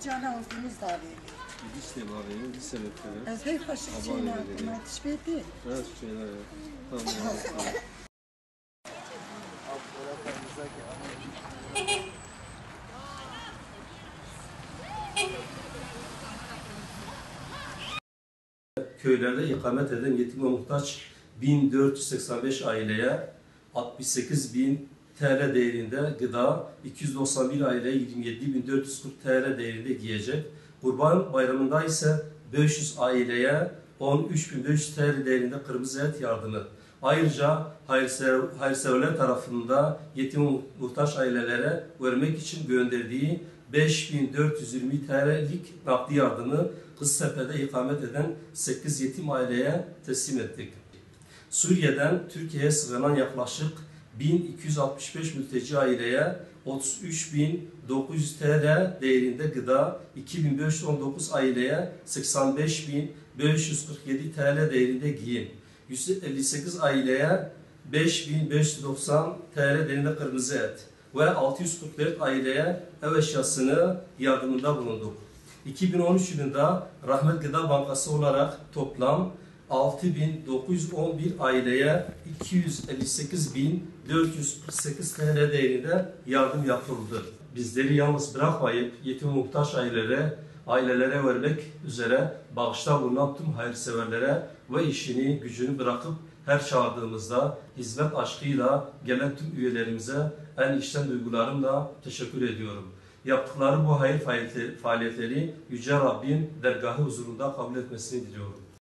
Cana aldığımız da veriyor. İşte var bir sebepleri. Az bir kaşık çayına bunlar tişbeti. Evet şeyler. Tamam. Köylerde ikamet eden yetim ve muhtaç 1485 aileye 68.000 TL değerinde gıda, 291 aileye 27.440 TL değerinde giyecek. Kurban Bayramı'nda ise 500 aileye 13.500 TL değerinde kırmızı et yardımı. Ayrıca hayırseverler tarafından yetim ve muhtaç ailelere vermek için gönderdiği 5.420 TL'lik nakdi yardımı Kızıltepe'de ikamet eden 8 yetim aileye teslim ettik. Suriye'den Türkiye'ye sığınan yaklaşık 1265 mülteci aileye 33.900 TL değerinde gıda, 2519 aileye 85.547 TL değerinde giyim, 158 aileye 5.590 TL değerinde kırmızı et ve 644 aileye ev eşyasını yardımında bulunduk. 2013 yılında Rahmet Gıda Bankası olarak toplam 6.911 aileye 258.448 TL değerinde yardım yapıldı. Bizleri yalnız bırakmayıp yetim muhtaç ailelere vermek üzere bağışta bulunan tüm hayırseverlere ve işini gücünü bırakıp her çağırdığımızda hizmet aşkıyla gelen tüm üyelerimize en içten duygularımla teşekkür ediyorum. Yaptıkları bu hayır faaliyetleri Yüce Rabbim dergahı huzurunda kabul etmesini diliyorum.